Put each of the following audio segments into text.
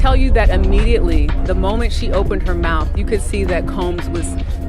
tell you that immediately, the moment she opened her mouth, you could see that Combs was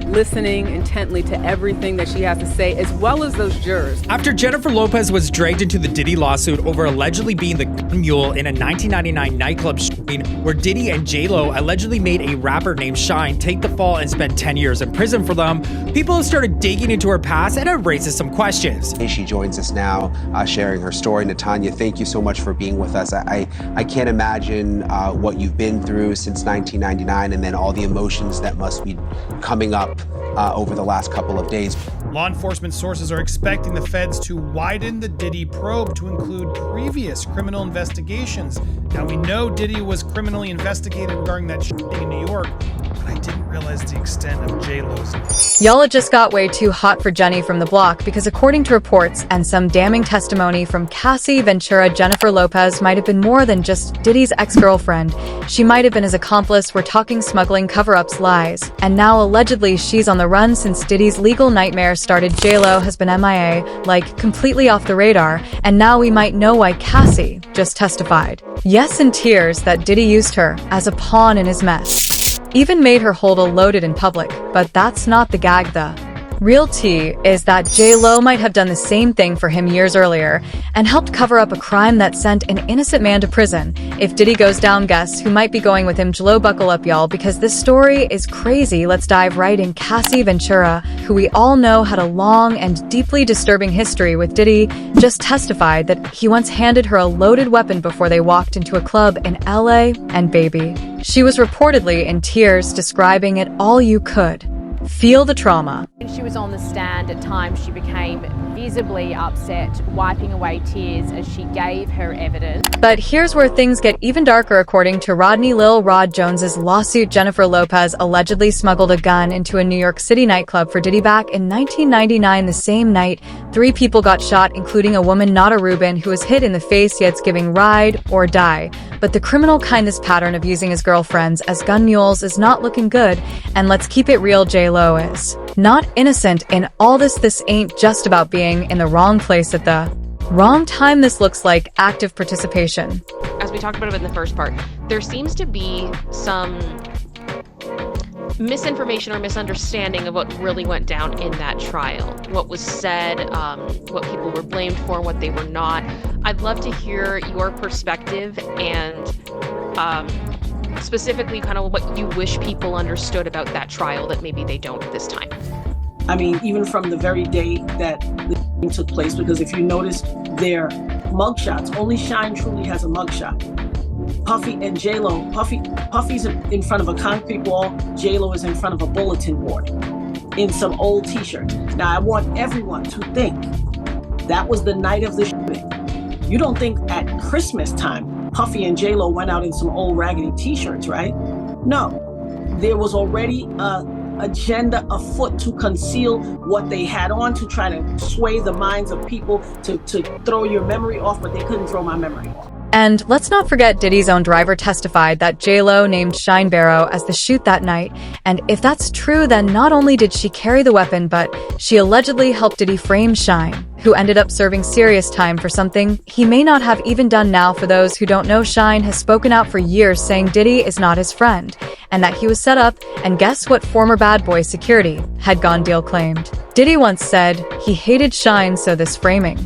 listening intently to everything that she has to say, as well as those jurors. After Jennifer Lopez was dragged into the Diddy lawsuit over allegedly being the gun mule in a 1999 nightclub shooting where Diddy and J-Lo allegedly made a rapper named Shine take the fall and spend 10 years in prison for them, people have started digging into her past and it raises some questions. She joins us now, sharing her story. Natanya, thank you so much for being with us. I can't imagine what you've been through since 1999 and then all the emotions that must be coming up over the last couple of days. Law enforcement sources are expecting the feds to widen the Diddy probe to include previous criminal investigations. Now, we know Diddy was criminally investigated regarding that shooting in New York, but I didn't realize the extent of J-Lo's. Y'all, it just got way too hot for Jenny from the block because according to reports and some damning testimony from Cassie Ventura, Jennifer Lopez might have been more than just Diddy's ex-girlfriend. She might have been his accomplice. We're talking smuggling, cover-ups, lies. And now allegedly she's on the run since Diddy's legal nightmare started. J-Lo has been MIA, like completely off the radar, and now we might know why Cassie just testified. Yes, in tears that Diddy used her as a pawn in his mess. Even made her hold a loaded in public, but that's not the gag. The real tea is that J-Lo might have done the same thing for him years earlier and helped cover up a crime that sent an innocent man to prison. If Diddy goes down, guess who might be going with him? J-Lo, buckle up, y'all, because this story is crazy. Let's dive right in. Cassie Ventura, who we all know had a long and deeply disturbing history with Diddy, just testified that he once handed her a loaded weapon before they walked into a club in LA, and baby, she was reportedly in tears, describing it all. You could feel the trauma. When she was on the stand, at times she became visibly upset, wiping away tears as she gave her evidence. But here's where things get even darker. According to Rodney Lil Rod Jones's lawsuit, Jennifer Lopez allegedly smuggled a gun into a New York City nightclub for Diddy back in 1999. The same night, 3 people got shot, including a woman, Nada Rubin, who was hit in the face, yet giving ride or die. But the criminal kindness pattern of using his girlfriends as gun mules is not looking good, and let's keep it real, J-Lo is not innocent in all this. This ain't just about being in the wrong place at the wrong time. This looks like active participation. As we talked about in the first part, there seems to be some misinformation or misunderstanding of what really went down in that trial. What was said, what people were blamed for, what they were not. I'd love to hear your perspective and specifically kind of what you wish people understood about that trial that maybe they don't at this time. I mean, even from the very day that the took place, because if you notice their mugshots, only Shine truly has a mugshot. Puffy and J-Lo, Puffy's in front of a concrete wall, J-Lo is in front of a bulletin board in some old t-shirts. Now, I want everyone to think that was the night of the shooting. You don't think at Christmas time, Puffy and J-Lo went out in some old raggedy t-shirts, right? No, there was already an agenda afoot to conceal what they had on, to try to sway the minds of people, to throw your memory off, but they couldn't throw my memory off. And let's not forget Diddy's own driver testified that J-Lo named Shine Barrow as the shoot that night. And if that's true, then not only did she carry the weapon, but she allegedly helped Diddy frame Shine, who ended up serving serious time for something he may not have even done. Now, for those who don't know, Shine has spoken out for years saying Diddy is not his friend and that he was set up, and guess what former bad boy security had gone deal claimed. Diddy once said he hated Shine, so this framing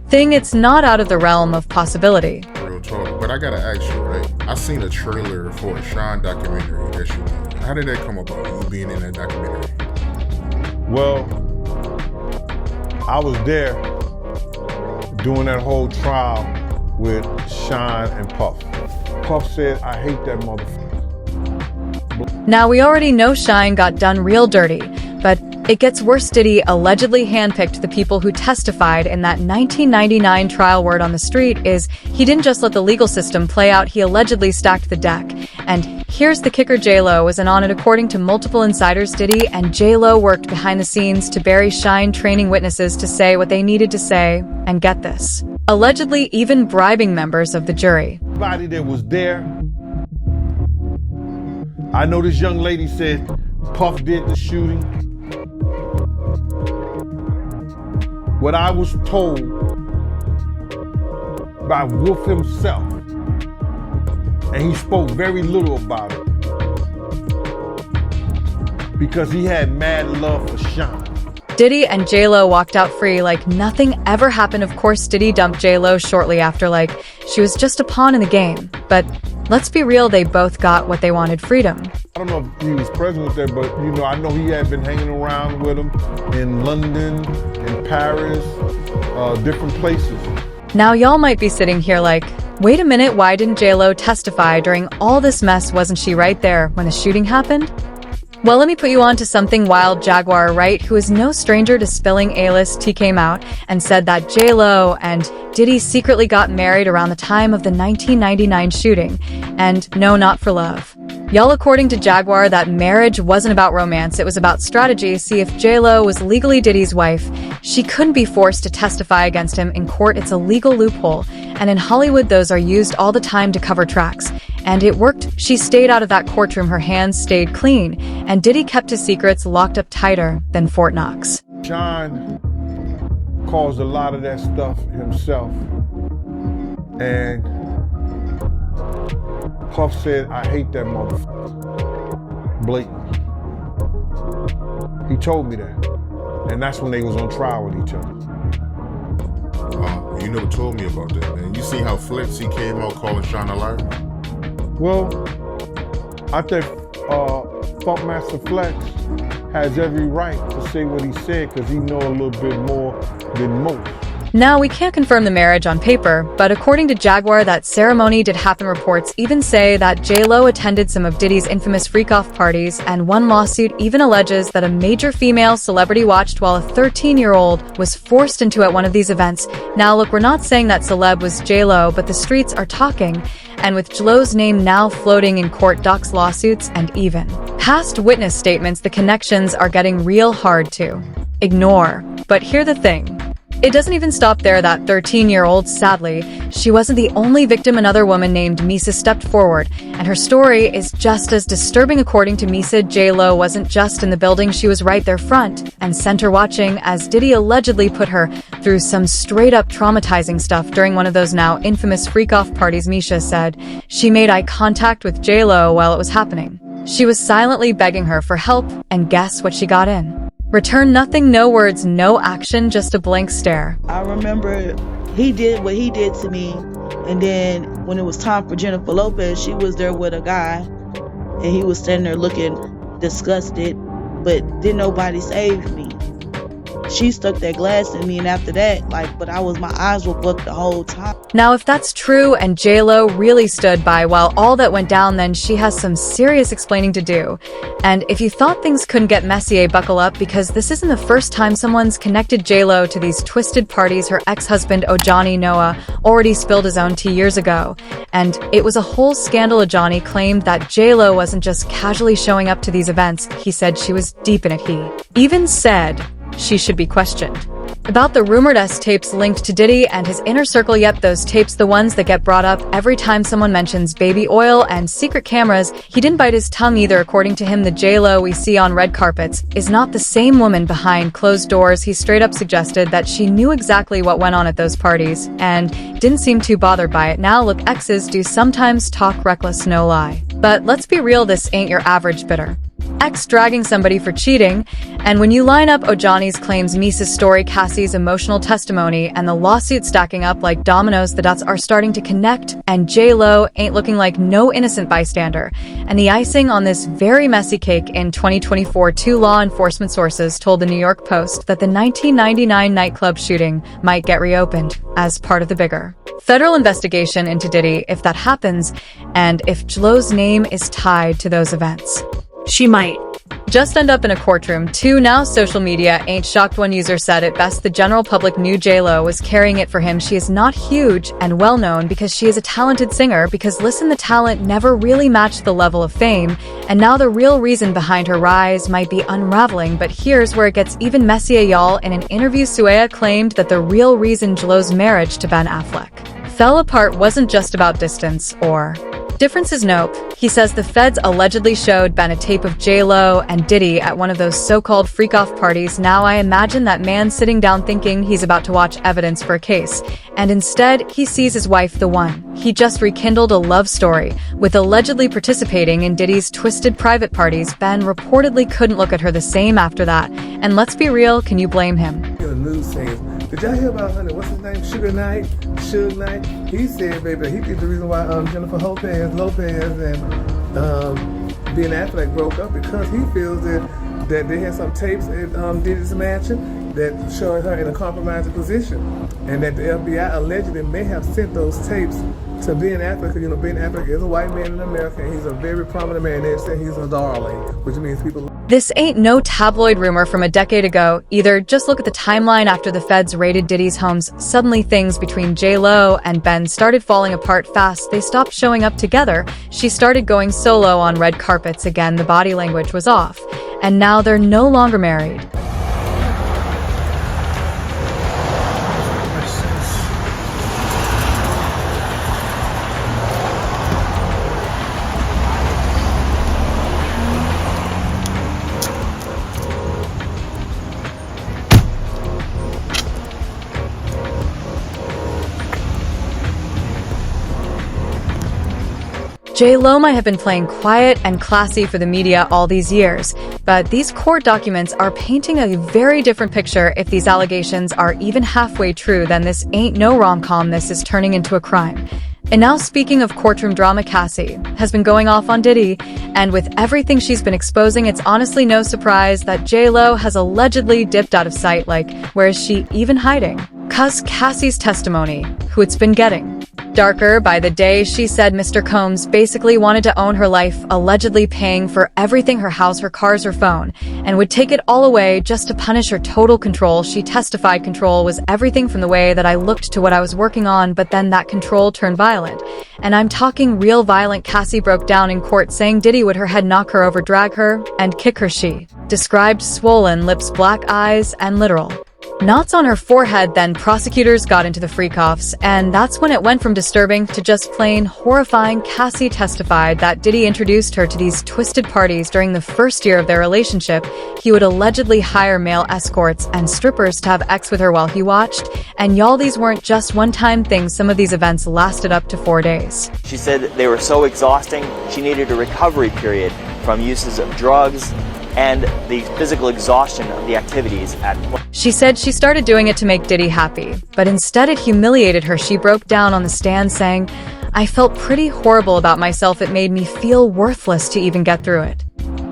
thing, it's not out of the realm of possibility. Real talk, but I gotta ask you, right? I seen a trailer for a Shine documentary that you did. How did that come about, you being in that documentary? Well, I was there doing that whole trial with Shine and Puff. Puff said, I hate that motherfucker. Now, we already know Shine got done real dirty, but it gets worse. Diddy allegedly handpicked the people who testified in that 1999 trial. Word on the street is he didn't just let the legal system play out, he allegedly stacked the deck. And here's the kicker, J-Lo wasn't on it. According to multiple insiders, Diddy and J-Lo worked behind the scenes to bury Shine, training witnesses to say what they needed to say, and get this, allegedly even bribing members of the jury. Everybody that was there, I know this young lady said Puff did the shooting. What I was told by Wolf himself And he spoke very little about it because he had mad love for Sean. Diddy and J-Lo walked out free like nothing ever happened. Of course, Diddy dumped J-Lo shortly after, like she was just a pawn in the game. But let's be real, they both got what they wanted, freedom. I don't know if he was present with that, but I know he had been hanging around with him in London, in Paris, different places. Now y'all might be sitting here like, wait a minute, why didn't J-Lo testify during all this mess? Wasn't she right there when the shooting happened? Well, let me put you on to something wild. Jaguar Wright, who is no stranger to spilling A-list, he came out and said that J-Lo and Diddy secretly got married around the time of the 1999 shooting. And no, not for love. Y'all, according to Jaguar, that marriage wasn't about romance, it was about strategy. See, if J-Lo was legally Diddy's wife, she couldn't be forced to testify against him in court. It's a legal loophole. And in Hollywood, those are used all the time to cover tracks. And it worked. She stayed out of that courtroom, her hands stayed clean, and Diddy kept his secrets locked up tighter than Fort Knox. Sean caused a lot of that stuff himself. And Puff said, I hate that motherfucker. Blatantly. He told me that. And that's when they was on trial with each other. You never told me about that, man. You see how Flex, he came out calling Sean a liar? Well, I think Funkmaster Flex has every right to say what he said because he know a little bit more than most. Now, we can't confirm the marriage on paper, but according to Jaguar, that ceremony did happen. Reports even say that J-Lo attended some of Diddy's infamous freak-off parties, and one lawsuit even alleges that a major female celebrity watched while a 13-year-old was forced into at one of these events. Now, look, we're not saying that celeb was J-Lo, but the streets are talking, and with J-Lo's name now floating in court docs, lawsuits, and even past witness statements, the connections are getting real hard to ignore. But here's the thing. It doesn't even stop there. That 13-year-old, sadly, she wasn't the only victim. Another woman named Misa stepped forward, and her story is just as disturbing. According to Misa, J-Lo wasn't just in the building, she was right there front and center watching as Diddy allegedly put her through some straight-up traumatizing stuff during one of those now infamous freak-off parties. Misha said she made eye contact with J-Lo while it was happening. She was silently begging her for help, and guess what she got in? Return nothing, no words, no action, just a blank stare. I remember he did what he did to me, and then when it was time for Jennifer Lopez, she was there with a guy, and he was standing there looking disgusted, but didn't nobody save me. She stuck that glass in me, and after that, my eyes were booked the whole time. Now, if that's true and J-Lo really stood by while all that went down, then she has some serious explaining to do. And if you thought things couldn't get messy, buckle up, because this isn't the first time someone's connected J-Lo to these twisted parties. Her ex-husband, Ojani Noah, already spilled his own tea years ago. And it was a whole scandal. Ojani claimed that J-Lo wasn't just casually showing up to these events. He said she was deep in it. He even said she should be questioned. About the rumored tapes linked to Diddy and his inner circle. Yep, those tapes, the ones that get brought up every time someone mentions baby oil and secret cameras. He didn't bite his tongue either. According to him, the J-Lo we see on red carpets is not the same woman behind closed doors. He straight up suggested that she knew exactly what went on at those parties and didn't seem too bothered by it. Now, look, exes do sometimes talk reckless, no lie. But let's be real, this ain't your average bidder. Ex dragging somebody for cheating, and when you line up Ojani's claims, Misa's story, Cassie's emotional testimony, and the lawsuit stacking up like dominoes, the dots are starting to connect, and J-Lo ain't looking like no innocent bystander. And the icing on this very messy cake, in 2024, 2 law enforcement sources told the New York Post that the 1999 nightclub shooting might get reopened as part of the bigger federal investigation into Diddy. If that happens, and if J-Lo's name is tied to those events, she might just end up in a courtroom too. Now, social media ain't shocked. One user said it best: the general public knew J-Lo was carrying it for him. She is not huge and well known because she is a talented singer, because listen, the talent never really matched the level of fame, and now the real reason behind her rise might be unraveling. But here's where it gets even messier, y'all. In an interview, Sueya claimed that the real reason J-Lo's marriage to Ben Affleck fell apart wasn't just about distance or Difference is nope. He says the feds allegedly showed Ben a tape of J-Lo and Diddy at one of those so-called freak-off parties. Now I imagine that man sitting down thinking he's about to watch evidence for a case. And instead, he sees his wife, the one. He just rekindled a love story. With allegedly participating in Diddy's twisted private parties, Ben reportedly couldn't look at her the same after that. And let's be real, can you blame him? The news saying, did y'all hear about what's his name? Suge Knight. He said, baby, he did the reason why Jennifer Lopez and Ben Affleck broke up because he feels that they had some tapes at Diddy's mansion that showed her in a compromising position, and that the FBI allegedly may have sent those tapes to Ben Affleck. You know, Ben Affleck is a white man in America, and he's a very prominent man. They say he's a darling, which means people. This ain't no tabloid rumor from a decade ago. Either just look at the timeline after the feds raided Diddy's homes. Suddenly things between J-Lo and Ben started falling apart fast. They stopped showing up together. She started going solo on red carpets again. The body language was off. And now they're no longer married. J-Lo might have been playing quiet and classy for the media all these years, but these court documents are painting a very different picture. If these allegations are even halfway true, then this ain't no rom-com, this is turning into a crime. And now, speaking of courtroom drama, Cassie has been going off on Diddy, and with everything she's been exposing, it's honestly no surprise that J-Lo has allegedly dipped out of sight. Like, where is she even hiding? 'Cause Cassie's testimony, who it's been getting darker by the day. She said Mr. Combs basically wanted to own her life, allegedly paying for everything, her house, her cars, her phone, and would take it all away just to punish her total control. She testified control was everything from the way that I looked to what I was working on, but then that control turned violent. And I'm talking real violent. Cassie broke down in court saying Diddy would her head knock her over, drag her, and kick her. She described swollen lips, black eyes, and literal knots on her forehead. Then prosecutors got into the freak-offs, and that's when it went from disturbing to just plain horrifying. Cassie testified that Diddy introduced her to these twisted parties during the first year of their relationship. He would allegedly hire male escorts and strippers to have sex with her while he watched. And y'all, these weren't just one-time things. Some of these events lasted up to 4 days. She said they were so exhausting, she needed a recovery period from uses of drugs and the physical exhaustion of the activities at work. She said she started doing it to make Diddy happy, but instead it humiliated her. She broke down on the stand saying, "I felt pretty horrible about myself. It made me feel worthless to even get through it."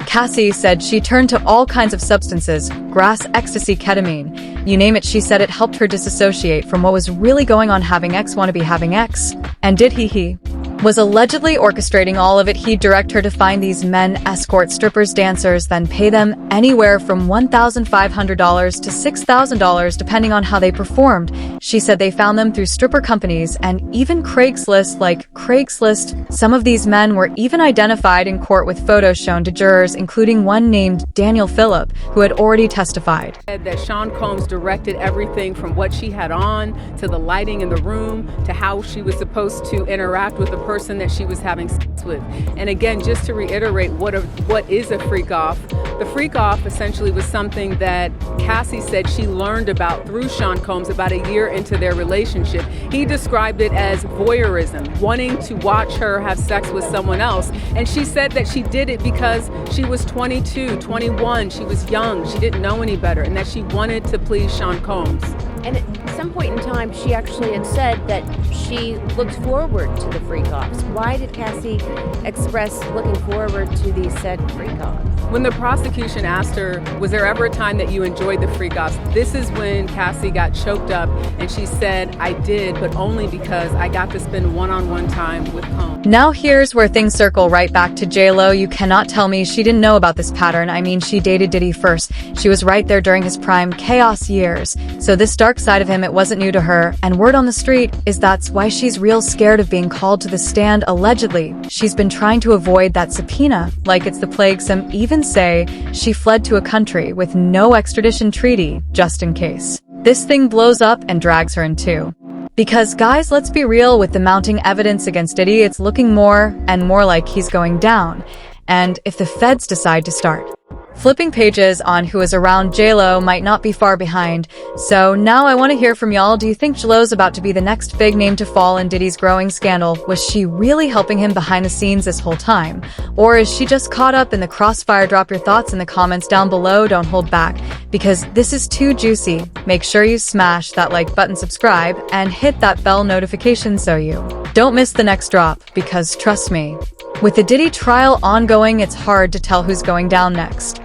Cassie said she turned to all kinds of substances, grass, ecstasy, ketamine, you name it. She said it helped her disassociate from what was really going on, having X want to be having X. And did he was allegedly orchestrating all of it. He'd direct her to find these men, escort, strippers, dancers, then pay them anywhere from $1,500 to $6,000 depending on how they performed. She said they found them through stripper companies and even Craigslist. Like Craigslist, some of these men were even identified in court with photos shown to jurors, including one named Daniel Phillip, who had already testified. That Sean Combs directed everything from what she had on to the lighting in the room to how she was supposed to interact with the person that she was having sex with. And again, just to reiterate what is a freak-off, the freak-off essentially was something that Cassie said she learned about through Sean Combs about a year into their relationship. He described it as voyeurism, wanting to watch her have sex with someone else. And she said that she did it because she was 22, 21, she was young, she didn't know any better, and that she wanted to please Sean Combs. And at some point in time, she actually had said that she looked forward to the freak-offs. Why did Cassie express looking forward to these said freak-offs? When the prosecution asked her, was there ever a time that you enjoyed the freak-offs? This is when Cassie got choked up, and she said, I did, but only because I got to spend one-on-one time with Combs. Now here's where things circle right back to J-Lo. You cannot tell me she didn't know about this pattern. I mean, she dated Diddy first. She was right there during his prime chaos years. So this dark side of him, it wasn't new to her. And word on the street is that's why she's real scared of being called to the stand. Allegedly, she's been trying to avoid that subpoena like it's the plague. Some even say she fled to a country with no extradition treaty just in case this thing blows up and drags her in too. Because guys, let's be real, with the mounting evidence against Diddy, it's looking more and more like he's going down. And if the feds decide to start flipping pages on who is around J-Lo, might not be far behind. So now I want to hear from y'all. Do you think J-Lo's about to be the next big name to fall in Diddy's growing scandal? Was she really helping him behind the scenes this whole time? Or is she just caught up in the crossfire? Drop your thoughts in the comments down below. Don't hold back, because this is too juicy. Make sure you smash that like button, subscribe, and hit that bell notification so you don't miss the next drop, because trust me, with the Diddy trial ongoing, it's hard to tell who's going down next.